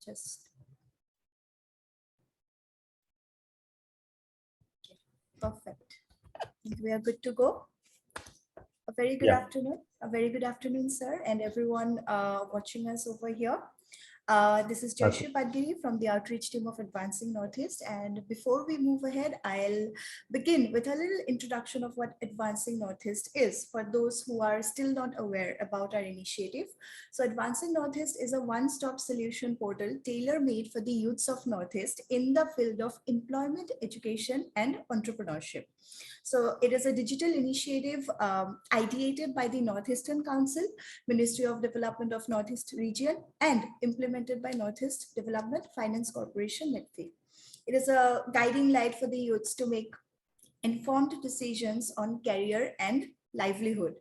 Just okay. Perfect. I think we are good to go. A very good afternoon. A very good afternoon, sir, and everyone watching us over here. This is Jayashree Padgiri from the outreach team of Advancing Northeast. And before we move ahead, I'll begin with a little introduction of what Advancing Northeast is for those who are still not aware about our initiative. So Advancing Northeast is a one-stop solution portal tailor-made for the youths of Northeast in the field of employment, education, and entrepreneurship. So it is a digital initiative ideated by the Northeastern Council, Ministry of Development of Northeast Region, and implemented by Northeast Development Finance Corporation, NETFI. It is a guiding light for the youths to make informed decisions on career and livelihood.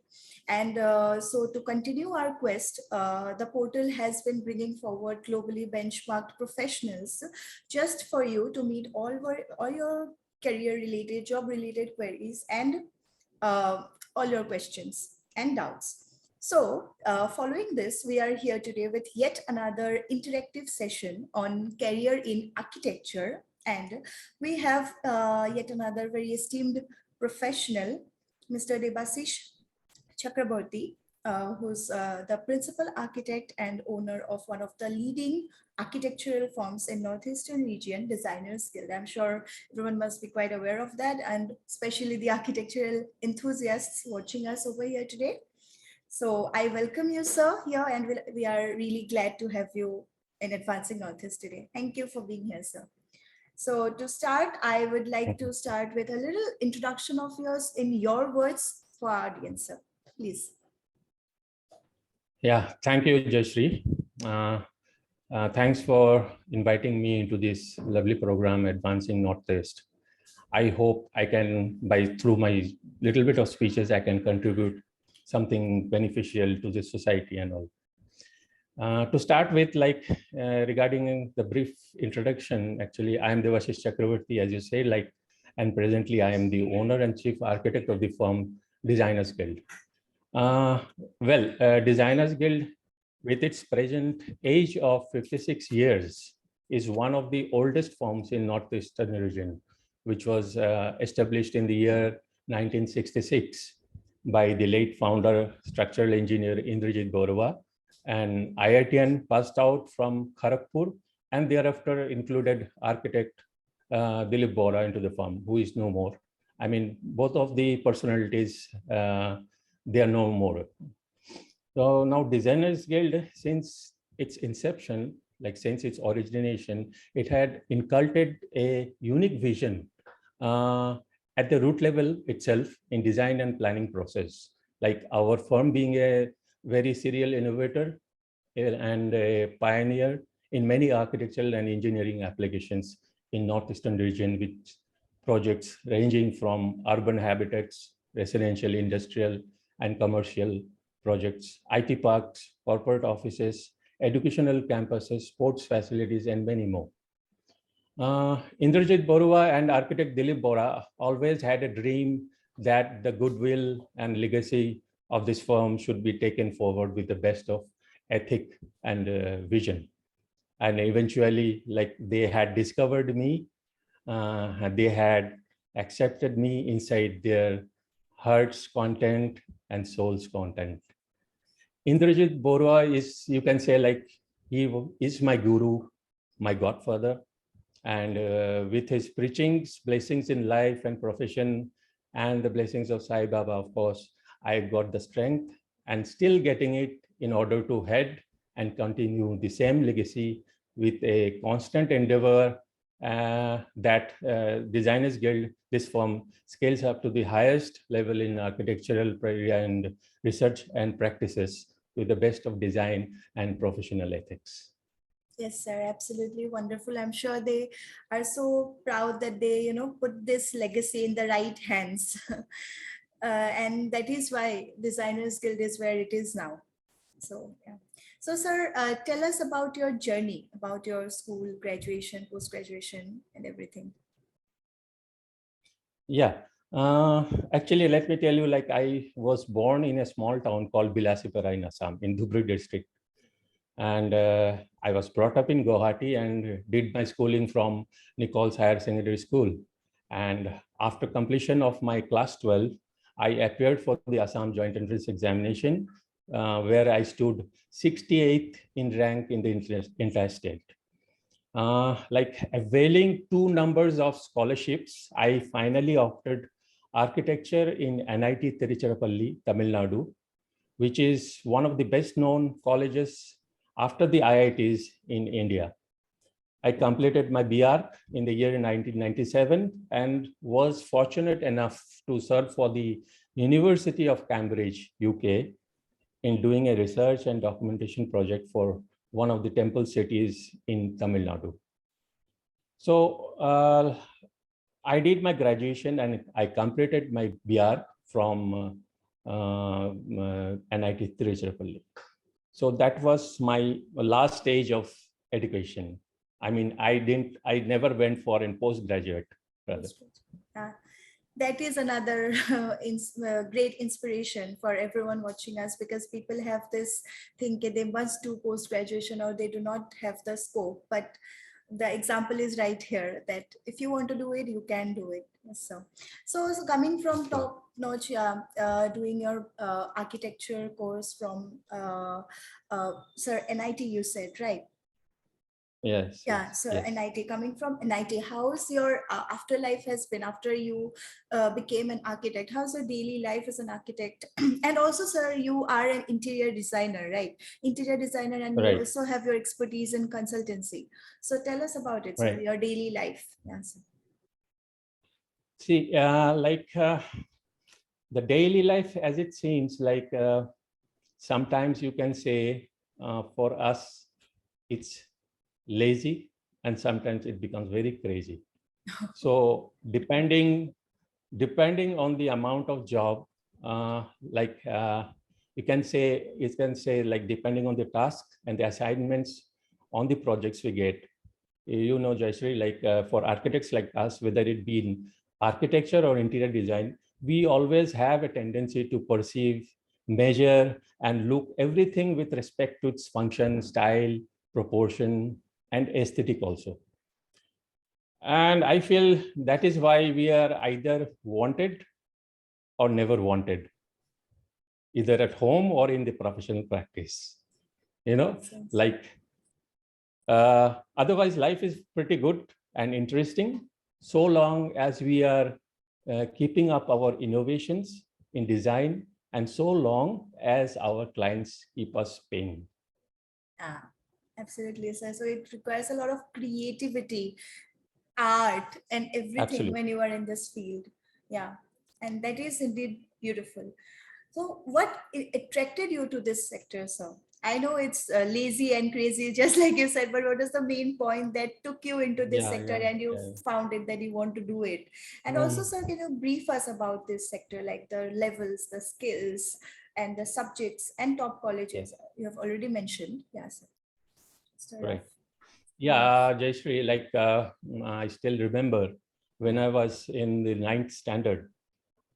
And so to continue our quest, the portal has been bringing forward globally benchmarked professionals just for you to meet all your career-related, job-related queries and all your questions and doubts. So following this, we are here today with yet another interactive session on career in architecture. And we have yet another very esteemed professional, Mr. Debasish Chakraborty, who's the principal architect and owner of one of the leading architectural firms in Northeastern region, Designers Guild. I'm sure everyone must be quite aware of that, and especially the architectural enthusiasts watching us over here today. So I welcome you, sir, here, and we are really glad to have you in Advancing Northeast today. Thank you for being here, sir. So to start, I would like to start with a little introduction of yours in your words for our audience, sir. Please. Yeah, thank you, Jayashree. Thanks for inviting me into this lovely program, Advancing Northeast. I hope I can, through my little bit of speeches, I can contribute something beneficial to the society and all. To start with, regarding the brief introduction, actually, I am Debashish Chakraborty, as you say, and presently I am the owner and chief architect of the firm Designers Guild. Designers Guild, with its present age of 56 years, is one of the oldest firms in Northeastern region, which was established in the year 1966 by the late founder, structural engineer Indrajit Borua, and IITian passed out from Kharagpur, and thereafter included architect Dilip Bora into the firm, who is no more. I mean, both of the personalities, they are no more. So now Designers Guild, since its inception, since its origination, it had inculcated a unique vision at the root level itself in design and planning process. Like our firm being a very serial innovator and a pioneer in many architectural and engineering applications in Northeastern region, with projects ranging from urban habitats, residential, industrial, and commercial projects, IT parks, corporate offices, educational campuses, sports facilities, and many more. Indrajit Borua and architect Dilip Bora always had a dream that the goodwill and legacy of this firm should be taken forward with the best of ethic and vision. And eventually, they had discovered me, they had accepted me inside their heart's content and soul's content. Indrajit Borua is, you can say, he is my guru, my godfather. And with his preachings, blessings in life and profession, and the blessings of Sai Baba, of course, I got the strength and still getting it in order to head and continue the same legacy with a constant endeavor that Designers Guild, this firm, scales up to the highest level in architectural and research and practices with the best of design and professional ethics. Yes, sir, absolutely wonderful. I'm sure they are so proud that they, put this legacy in the right hands. And that is why Designers Guild is where it is now. So, yeah. So, sir, tell us about your journey, about your school, graduation, post-graduation, and everything. Yeah. Actually, let me tell you, I was born in a small town called Bilasipara in Assam, in Dhubri district. And I was brought up in Guwahati and did my schooling from Nichols Higher Secondary School. And after completion of my class 12, I appeared for the Assam Joint Entrance Examination, where I stood 68th in rank in the entire state. Like availing two numbers of scholarships, I finally opted architecture in NIT Tiruchirappalli, Tamil Nadu, which is one of the best known colleges after the IITs in India. I completed my BArch in the year 1997 and was fortunate enough to serve for the University of Cambridge, UK, in doing a research and documentation project for one of the temple cities in Tamil Nadu. So I did my graduation and I completed my BArch from NIT Tiruchirappalli. So that was my last stage of education. I mean, I never went for a postgraduate. That is another great inspiration for everyone watching us, because people have this thinking they must do post-graduation or they do not have the scope. But the example is right here that if you want to do it, you can do it. So coming from top notch, doing your architecture course from Sir NIT, you said, right? Yes. Yeah. So yes. NIT, coming from NIT, how's your afterlife has been after you became an architect? How's your daily life as an architect? And also, sir, you are an interior designer, right? Interior designer, and you also have your expertise in consultancy. So tell us about it, sir, your daily life. Yes. See, the daily life, as it seems, like sometimes you can say for us, it's lazy, and sometimes it becomes very crazy. So depending on the amount of job, you can say like depending on the task and the assignments on the projects we get. You know, Jayashree, like for architects like us, whether it be in architecture or interior design, we always have a tendency to perceive, measure, and look everything with respect to its function, style, proportion, and aesthetic also. And I feel that is why we are either wanted or never wanted, either at home or in the professional practice. You know, like otherwise life is pretty good and interesting so long as we are keeping up our innovations in design, and so long as our clients keep us paying. Absolutely, sir. So it requires a lot of creativity, art, and everything. Absolutely. When you are in this field. Yeah. And that is indeed beautiful. So what attracted you to this sector, sir? I know it's lazy and crazy, just like you said, but what is the main point that took you into this sector and you found it that you want to do it? And also, sir, can you brief us about this sector, like the levels, the skills, and the subjects and top colleges you have already mentioned? Yes. Right. Yeah, Jayashree, like I still remember when I was in the 9th standard,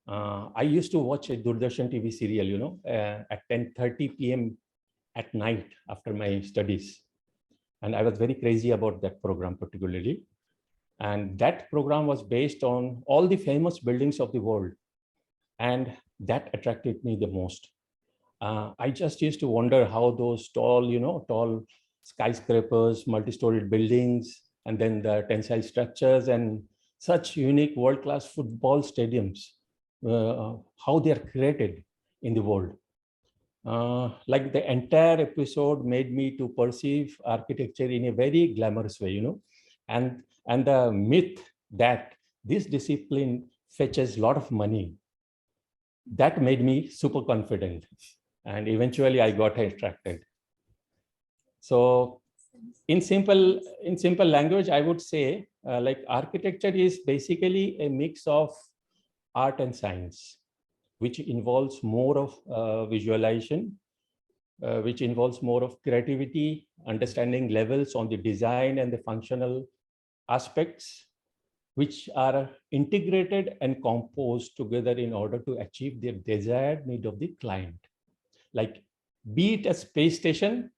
I used to watch a Doordarshan TV serial, you know, at 10:30 p.m. at night after my studies. And I was very crazy about that program particularly. And that program was based on all the famous buildings of the world. And that attracted me the most. I just used to wonder how those tall skyscrapers, multi-storied buildings, and then the tensile structures and such unique world-class football stadiums, how they are created in the world. Like the entire episode made me to perceive architecture in a very glamorous way, you know, and the myth that this discipline fetches a lot of money, that made me super confident, and eventually I got attracted. So in simple language, I would say like architecture is basically a mix of art and science, which involves more of visualization, which involves more of creativity, understanding levels on the design and the functional aspects, which are integrated and composed together in order to achieve the desired need of the client. Like, be it a space station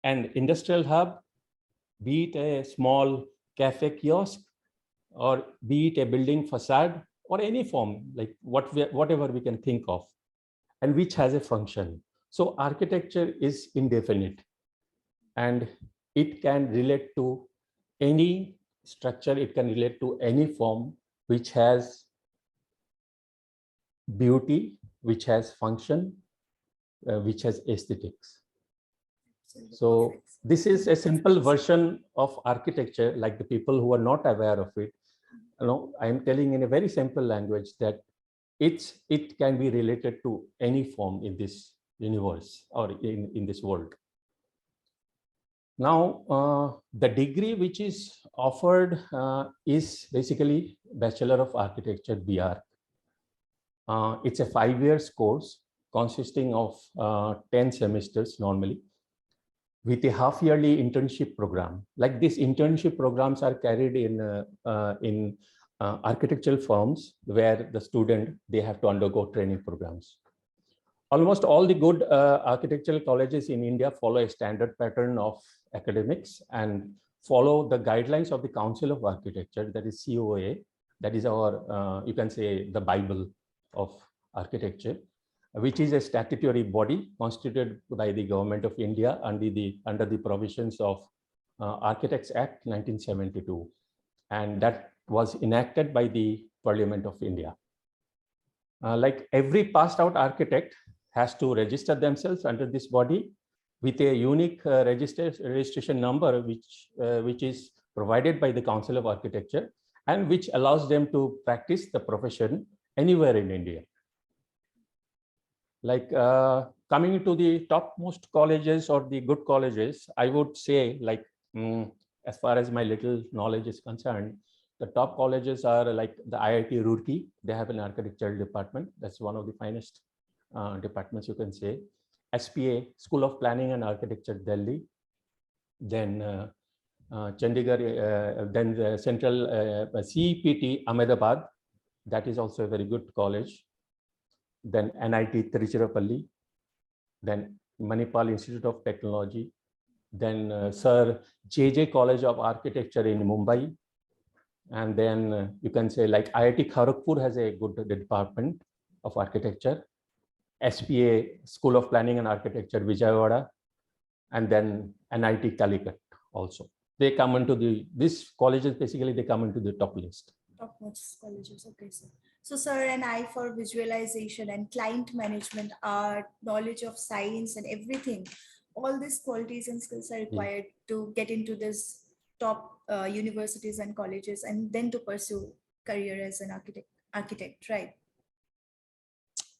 an industrial hub, be it a small cafe kiosk, or be it a building facade, or any form, like whatever we can think of, and which has a function. So architecture is indefinite, and it can relate to any structure, it can relate to any form which has beauty, which has function, which has aesthetics. So this is a simple version of architecture, like the people who are not aware of it, I am telling in a very simple language that it can be related to any form in this universe or in this world. Now, the degree which is offered is basically Bachelor of Architecture, BR. It's a 5 years course consisting of 10 semesters normally, with a half-yearly internship program. Like these internship programs are carried in architectural firms where the student, they have to undergo training programs. Almost all the good architectural colleges in India follow a standard pattern of academics and follow the guidelines of the Council of Architecture, that is COA. That is our, you can say, the Bible of architecture, which is a statutory body constituted by the Government of India under the provisions of Architects Act 1972. And that was enacted by the Parliament of India. Like every passed out architect has to register themselves under this body with a unique registration number, which is provided by the Council of Architecture and which allows them to practice the profession anywhere in India. Like coming to the topmost colleges or the good colleges, I would say, like as far as my little knowledge is concerned, the top colleges are like the IIT Roorkee. They have an architectural department. That's one of the finest departments, you can say. SPA, School of Planning and Architecture, Delhi. Then Chandigarh, then the Central CPT, Ahmedabad. That is also a very good college. Then NIT Tiruchirappalli, then Manipal Institute of Technology, then Sir JJ College of Architecture in Mumbai, and then you can say like IIT Kharagpur has a good department of architecture, SPA School of Planning and Architecture Vijayawada, and then NIT Calicut also. They come into these colleges, basically they come into the top list. Topmost colleges, okay, sir. So, sir, an eye for visualization and client management, art, knowledge of science and everything. All these qualities and skills are required to get into this top universities and colleges and then to pursue career as an architect, right?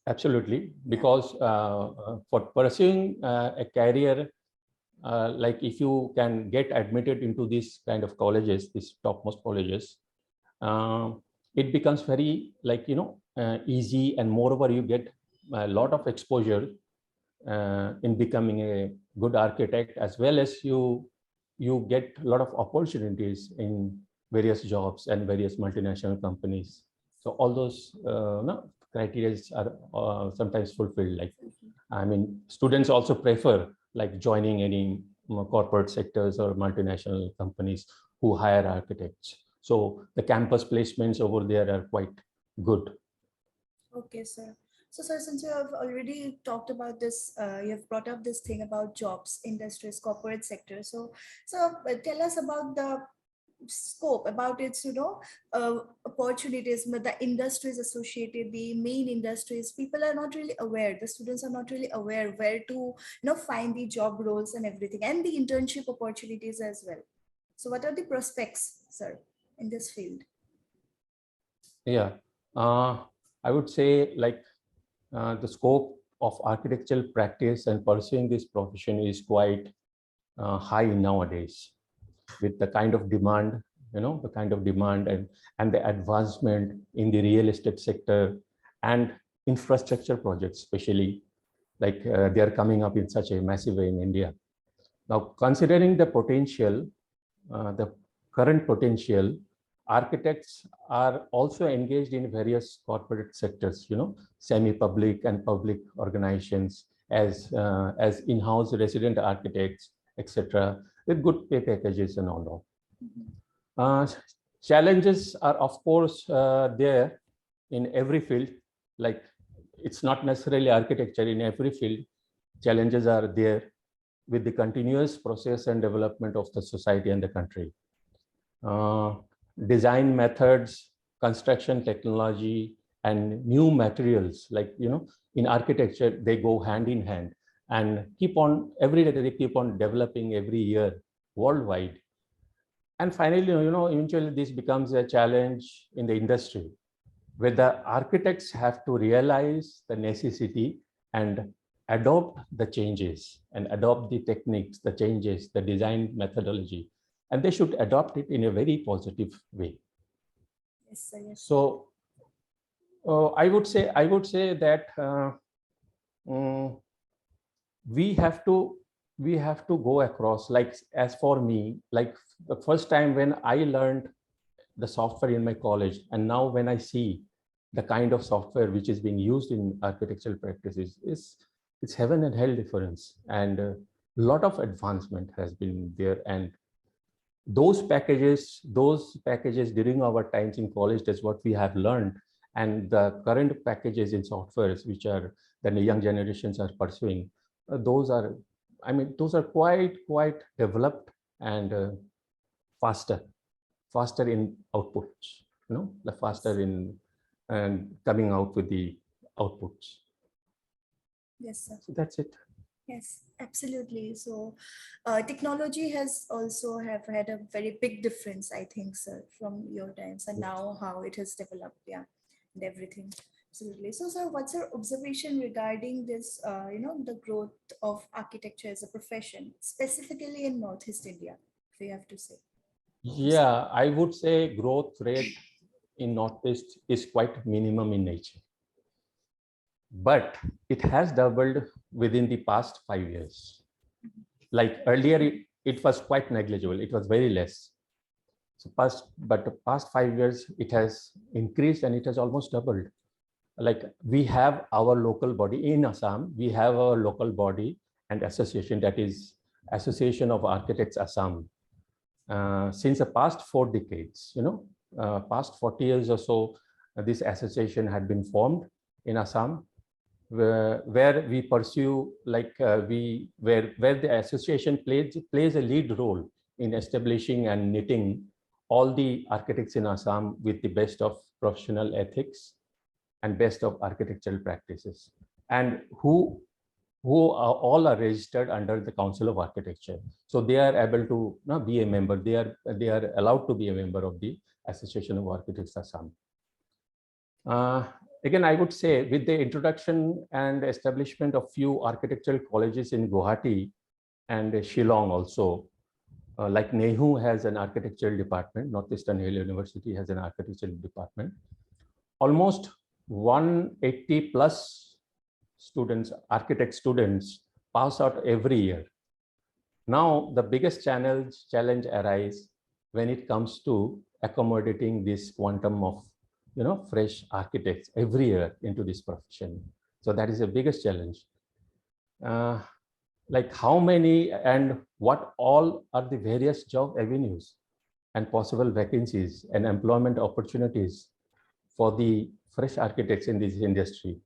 Absolutely, because for pursuing a career, like if you can get admitted into these kind of colleges, these topmost colleges, it becomes very easy, and moreover you get a lot of exposure in becoming a good architect, as well as you get a lot of opportunities in various jobs and various multinational companies. So all those criteria are sometimes fulfilled. Like, I mean, students also prefer like joining any corporate sectors or multinational companies who hire architects. So the campus placements over there are quite good. Okay, sir. So, sir, since you have already talked about this, you have brought up this thing about jobs, industries, corporate sector. So tell us about the scope, about its, opportunities, the industries associated, the main industries. People are not really aware. The students are not really aware where to, find the job roles and everything, and the internship opportunities as well. So, what are the prospects, sir, in this field? Yeah, I would say like the scope of architectural practice and pursuing this profession is quite high nowadays, with the kind of demand, and the advancement in the real estate sector and infrastructure projects, especially like they are coming up in such a massive way in India. Now, considering the potential, the current potential, architects are also engaged in various corporate sectors, semi-public and public organizations as in-house resident architects, etc., with good pay packages and all. Mhm. Challenges are, of course, there in every field. Like, it's not necessarily architecture. In every field, challenges are there with the continuous process and development of the society and the country. Design methods, construction technology, and new materials, like, in architecture, they go hand in hand and keep on, every day they keep on developing every year worldwide. And finally, eventually this becomes a challenge in the industry, where the architects have to realize the necessity and adopt the changes and adopt the techniques, the changes, the design methodology, and they should adopt it in a very positive way. Yes, sir. Yes, sir. So I would say that we have to go across. Like, as for me, like, the first time when I learned the software in my college, and now when I see the kind of software which is being used in architectural practices, it's heaven and hell difference, and a lot of advancement has been there. And those packages during our times in college, that's what we have learned. And the current packages in softwares which are that the young generations are pursuing, those are, those are quite developed and faster in outputs, the faster in and coming out with the outputs. Yes, sir. So that's it. Yes, absolutely. So technology has also have had a very big difference, I think, sir, from your times and now how it has developed, yeah, and everything. Absolutely. So, sir, what's your observation regarding this, the growth of architecture as a profession, specifically in Northeast India, if we have to say? Yeah, I would say growth rate in Northeast is quite minimum in nature, but it has doubled within the past 5 years. Like earlier, it was quite negligible. It was very less. So but the past 5 years, it has increased and it has almost doubled. Like, we have our local body in Assam, we have our local body and association, that is Association of Architects Assam. Since the past 4 decades, past 40 years or so, this association had been formed in Assam, where we pursue, like, where the association plays a lead role in establishing and knitting all the architects in Assam with the best of professional ethics and best of architectural practices, and who all are registered under the Council of Architecture. So they are able to be a member. They are allowed to be a member of the Association of Architects Assam. Again, I would say, with the introduction and establishment of few architectural colleges in Guwahati and Shillong also, like Nehu has an architectural department, Northeastern Hill University has an architectural department. Almost 180 plus students, architect students, pass out every year. Now, the biggest challenge arises when it comes to accommodating this quantum of fresh architects every year into this profession. So that is the biggest challenge. Like, how many and what all are the various job avenues and possible vacancies and employment opportunities for the fresh architects in this industry?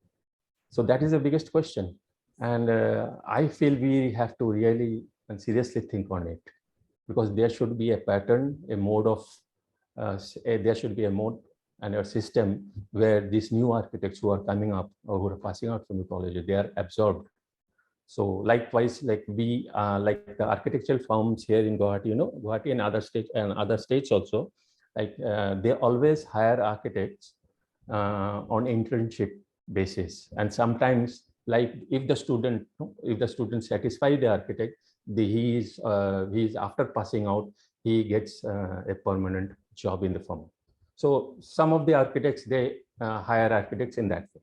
So that is the biggest question. And I feel we have to really and seriously think on it, because there should be a pattern, a mode of, there should be a mode and a system where these new architects who are coming up or who are passing out from the college, they are absorbed. So likewise, like like the architectural firms here in Guwahati, Guwahati and other states also, like they always hire architects on internship basis. And sometimes, like, if the student satisfy the architect, he is after passing out, he gets a permanent job in the firm. So some of the architects, they hire architects in that way.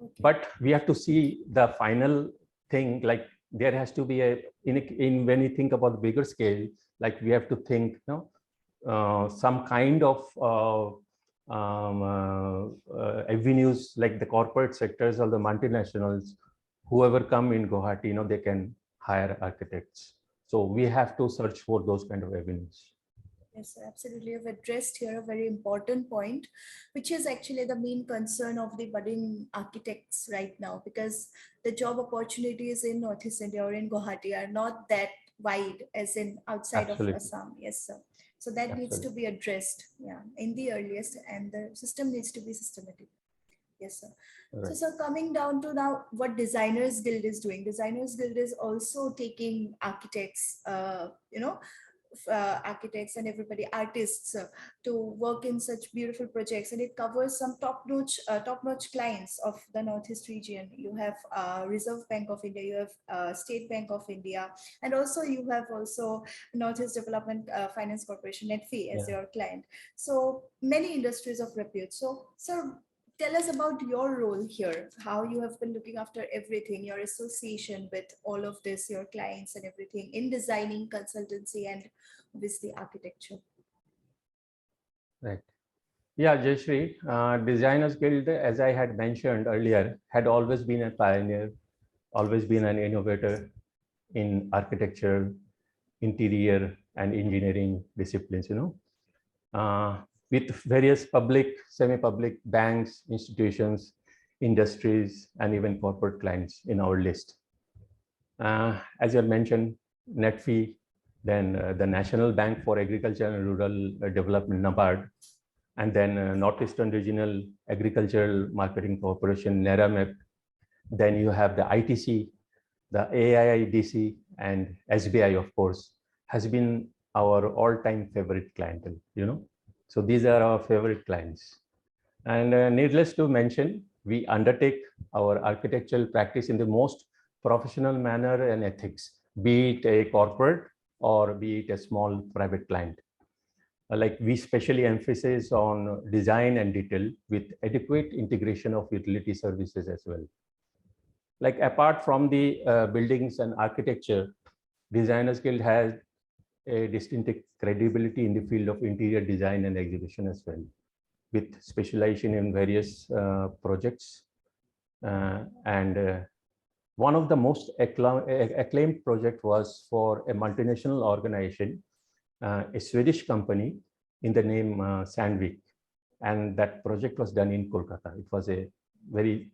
Okay. But we have to see the final thing. Like, there has to be in when you think about bigger scale, like, we have to think some kind of avenues, like the corporate sectors or the multinationals, whoever come in Guwahati, they can hire architects. So we have to search for those kind of avenues. Yes, sir, absolutely. You've addressed here a very important point, which is actually the main concern of the budding architects right now, because the job opportunities in Northeast India or in Guwahati are not that wide as in outside of Absolutely. Assam. Yes, sir. So that needs to Absolutely. be addressed, yeah, in the earliest, and the system needs to be systematic. Yes, sir. So, Right. sir, coming down to now what Designers Guild is doing. Designers Guild is also taking architects, architects and everybody, artists, to work in such beautiful projects, and it covers some top-notch clients of the Northeast region. You have Reserve Bank of India, you have State Bank of India, and also you have also Northeast Development Finance Corporation, NetFi, as Yeah. your client. So many industries of repute. So, sir, tell us about your role here, how you have been looking after everything, your association with all of this, your clients and everything in designing, consultancy, and obviously architecture. Right. Yeah, Jayashree, Designers Guild, as I had mentioned earlier, had always been a pioneer, always been an innovator in architecture, interior, and engineering disciplines, with various public, semi-public banks, institutions, industries, and even corporate clients in our list. As you mentioned, NetFi, then the National Bank for Agriculture and Rural Development, NABARD, and then Northeastern Regional Agricultural Marketing Corporation, NERAMEP. Then you have the ITC, the AIIDC, and SBI, of course, has been our all-time favorite clientele, So these are our favorite clients. And needless to mention, we undertake our architectural practice in the most professional manner and ethics, be it a corporate or be it a small private client. Like we specially emphasize on design and detail with adequate integration of utility services as well. Like apart from the buildings and architecture, Designers Guild has a distinctive credibility in the field of interior design and exhibition as well, with specialization in various projects. And one of the most acclaimed project was for a multinational organization, a Swedish company in the name Sandvik. And that project was done in Kolkata. It was a very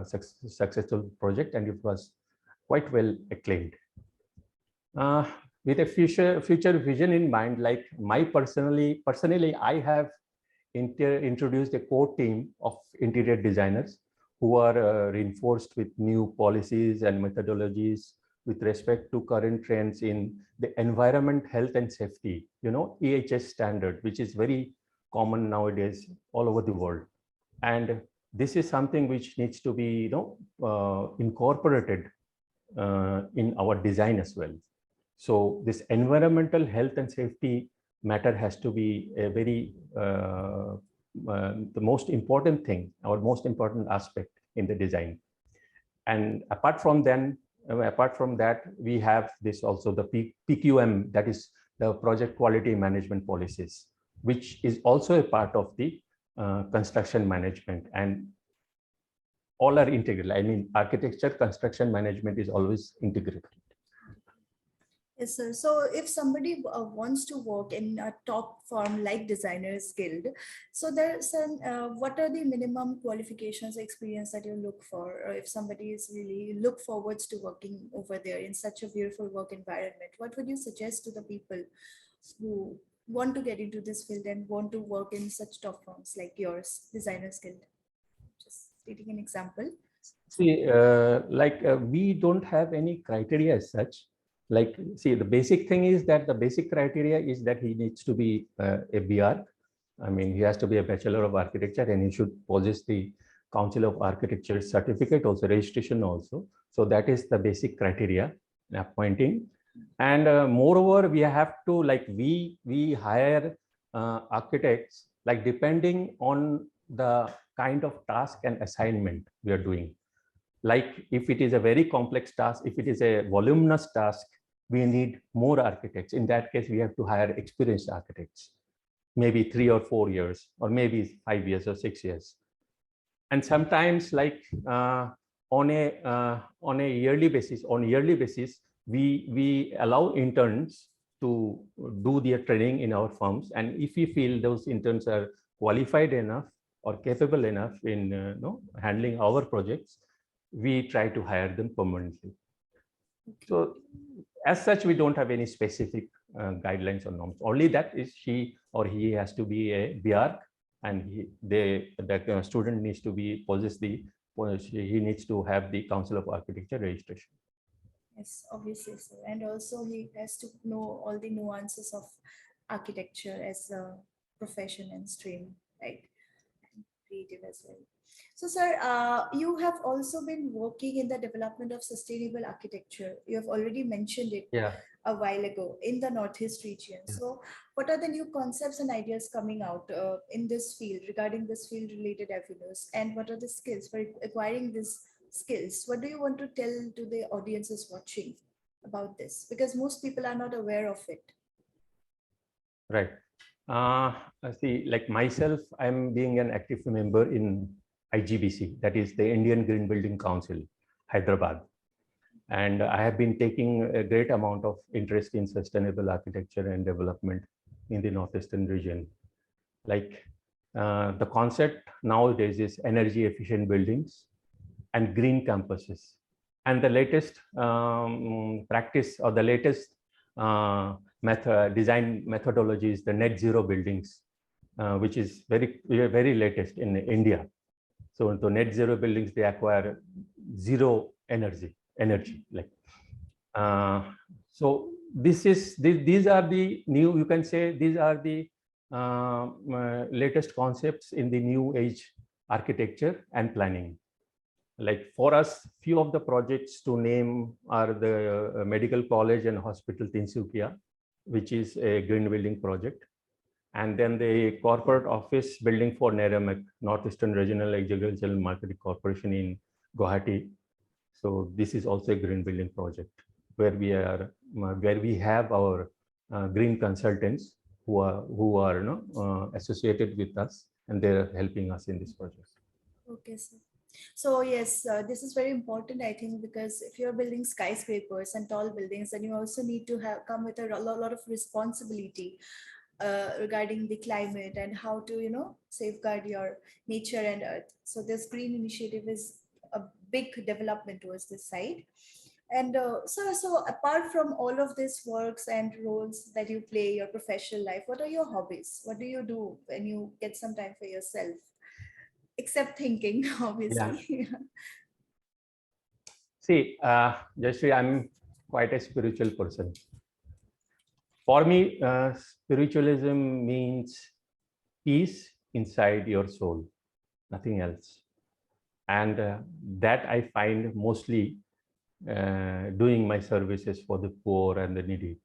successful project, and it was quite well acclaimed. With a future vision in mind, like personally, I have introduced a core team of interior designers who are reinforced with new policies and methodologies with respect to current trends in the environment, health and safety, EHS standard, which is very common nowadays all over the world. And this is something which needs to be, incorporated in our design as well. So this environmental health and safety matter has to be a very the most important thing, our most important aspect in the design. And apart from that, we have this also the PQM, that is the project quality management policies, which is also a part of the construction management, and all are integral. I mean, architecture, construction management is always integrated. Yes, sir. So if somebody wants to work in a top firm like Designers Guild, so there's what are the minimum qualifications, experience that you look for, or if somebody is really look forwards to working over there in such a beautiful work environment, what would you suggest to the people who want to get into this field and want to work in such top firms like yours, Designers Guild? Just taking an example. See, we don't have any criteria as such. Like, see, the basic thing is that the basic criteria is that he needs to be a BR. I mean, he has to be a Bachelor of Architecture, and he should possess the Council of Architecture certificate, also registration also. So that is the basic criteria appointing. And moreover, we have to, like, we hire architects, like depending on the kind of task and assignment we are doing. Like if it is a very complex task, if it is a voluminous task, we need more architects. In that case, we have to hire experienced architects, maybe 3 or 4 years, or maybe 5 years or 6 years. And sometimes, like on a yearly basis, we allow interns to do their training in our firms, and if we feel those interns are qualified enough or capable enough in handling our projects, we try to hire them permanently. So as such, we don't have any specific guidelines or norms. Only that is she or he has to be a BR, and the student needs to possess he needs to have the Council of Architecture registration. Yes, obviously, sir. And also he has to know all the nuances of architecture as a profession and stream, right? And creative as well. So, sir, you have also been working in the development of sustainable architecture. You have already mentioned it a while ago in the Northeast region. So, what are the new concepts and ideas coming out in this field regarding this field related avenues? And what are the skills for acquiring these skills? What do you want to tell to the audiences watching about this? Because most people are not aware of it. Right. See, like myself, I'm being an active member in IGBC, that is the Indian Green Building Council, Hyderabad. And I have been taking a great amount of interest in sustainable architecture and development in the Northeastern region. Like the concept nowadays is energy efficient buildings and green campuses. And the latest practice or the latest design methodology is the net zero buildings, which is very latest in India. So into net zero buildings, they acquire zero energy. Like so these are the new, you can say these are the latest concepts in the new age architecture and planning. Like for us, few of the projects to name are the Medical College and Hospital Tinsukia, which is a green building project. And then the corporate office building for Neramak, Northeastern Regional Agricultural Marketing Corporation in Guwahati. So this is also a green building project where we have our green consultants who are associated with us, and they're helping us in this project. Okay, sir. So yes, this is very important, I think, because if you're building skyscrapers and tall buildings, then you also need to come with a lot of responsibility regarding the climate and how to, safeguard your nature and earth. So this green initiative is a big development towards this side. And so apart from all of these works and roles that you play, your professional life, what are your hobbies? What do you do when you get some time for yourself? Except thinking, obviously. Yeah. See, Jayashree, I'm quite a spiritual person. For me, spiritualism means peace inside your soul, nothing else. And that I find mostly doing my services for the poor and the needy.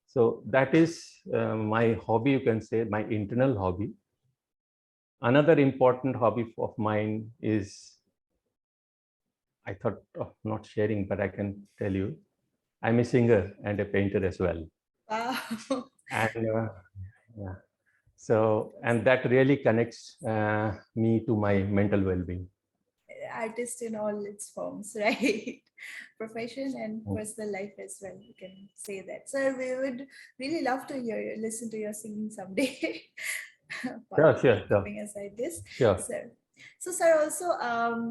So that is my hobby, you can say, my internal hobby. Another important hobby of mine is, I thought of not sharing, but I can tell you, I'm a singer and a painter as well. Wow. And yeah, so, and that really connects me to my mental well-being. Artist in all its forms, right? Profession and personal life as well, you can say that. Sir, we would really love to listen to your singing someday. Sure. Putting aside this, Sure. sir. So, sir, also,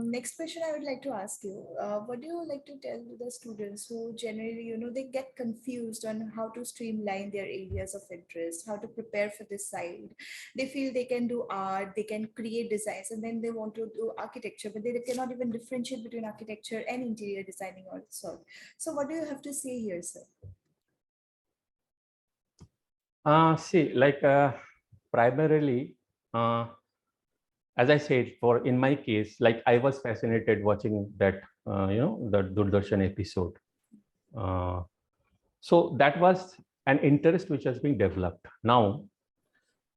next question I would like to ask you, what do you like to tell the students who generally, they get confused on how to streamline their areas of interest, how to prepare for this side? They feel they can do art, they can create designs, and then they want to do architecture, but they cannot even differentiate between architecture and interior designing also. So what do you have to say here, sir? See, like primarily, as I said, in my case, like I was fascinated watching that, the Doordarshan episode. So that was an interest which has been developed. Now,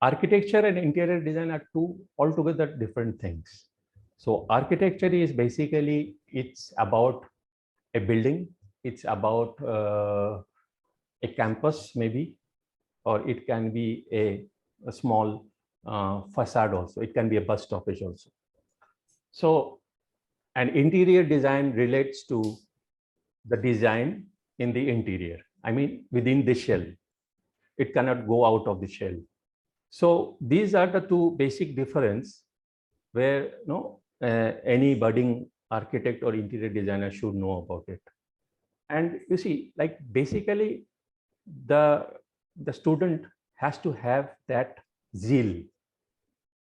architecture and interior design are two altogether different things. So architecture is basically, it's about a building, it's about a campus maybe, or it can be a small facade also. It can be a bus stoppage also. So an interior design relates to the design in the interior. I mean, within the shell. It cannot go out of the shell. So these are the two basic difference where any budding architect or interior designer should know about it. And you see, like basically the student has to have that zeal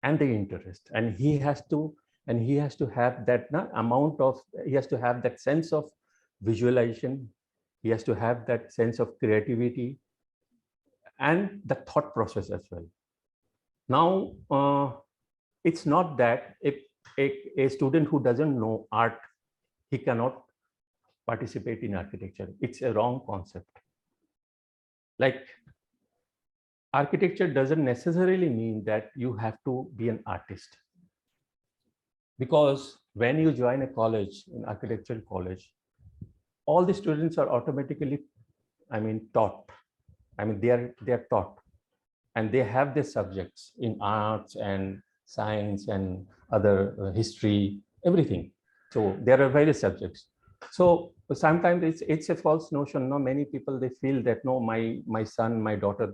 and the interest, and he has to have that amount of, he has to have that sense of visualization, he has to have that sense of creativity and the thought process as well. Now it's not that if a student who doesn't know art, he cannot participate in architecture. It's a wrong concept. Like, architecture doesn't necessarily mean that you have to be an artist, because when you join a college, an architectural college, all the students are automatically, taught. They are taught, and they have their subjects in arts and science and other history, everything. So there are various subjects. So sometimes it's a false notion. No, many people, they feel that no, my son, my daughter,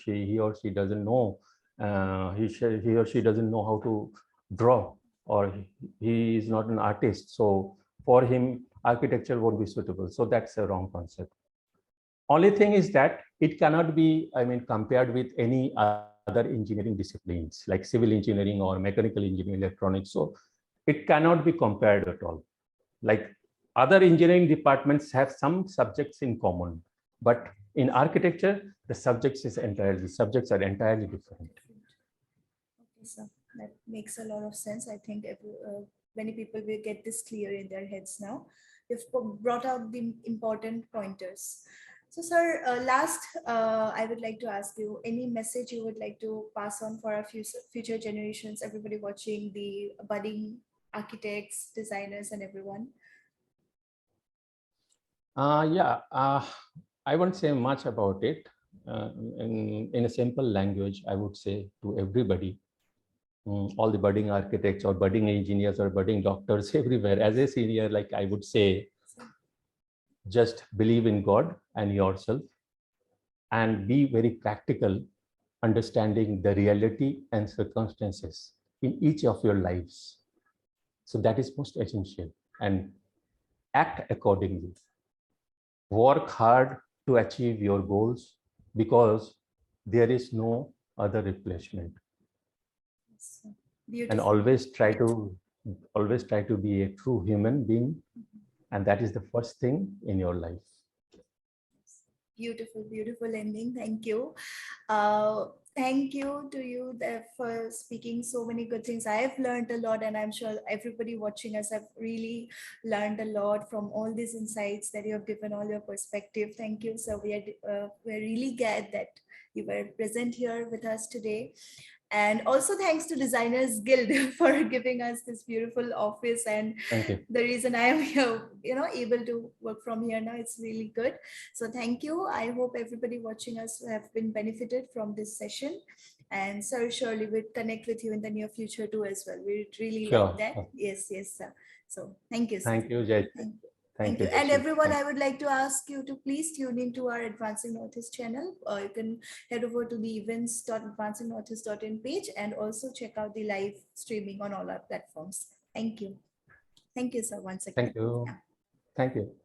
he or she doesn't know, he or she doesn't know how to draw, or he is not an artist. So for him, architecture won't be suitable. So that's a wrong concept. Only thing is that it cannot be, compared with any other engineering disciplines like civil engineering or mechanical engineering, electronics. So it cannot be compared at all. Like, other engineering departments have some subjects in common, but in architecture, the subjects are entirely different. Okay, so that makes a lot of sense. I think many people will get this clear in their heads now. You've brought out the important pointers. So, sir, last, I would like to ask you any message you would like to pass on for our future generations, everybody watching, the budding architects, designers, and everyone? I won't say much about it. In a simple language, I would say to everybody, all the budding architects or budding engineers or budding doctors everywhere, as a senior, like I would say, just believe in God and yourself, and be very practical, understanding the reality and circumstances in each of your lives. So that is most essential, and act accordingly. Work hard to achieve your goals, because there is no other replacement. Beautiful. And always try to be a true human being, and that is the first thing in your life. Beautiful, beautiful ending. Thank you. Thank you to you for speaking so many good things. I have learned a lot, and I'm sure everybody watching us have really learned a lot from all these insights that you have given, all your perspective. Thank you. So we're really glad that you were present here with us today. And also thanks to Designers Guild for giving us this beautiful office, and the reason I am here, able to work from here now, it's really good. So thank you. I hope everybody watching us have been benefited from this session. And sir, surely we'll connect with you in the near future too as well. We really like that. Yes, sir. So thank you, sir. Thank you, Jay. Thank you. And everyone, I would like to ask you to please tune into our Advancing Northeast channel. You can head over to the events.advancingnortheast.in page, and also check out the live streaming on all our platforms. Thank you. Thank you, sir, once again. Thank you. Thank you.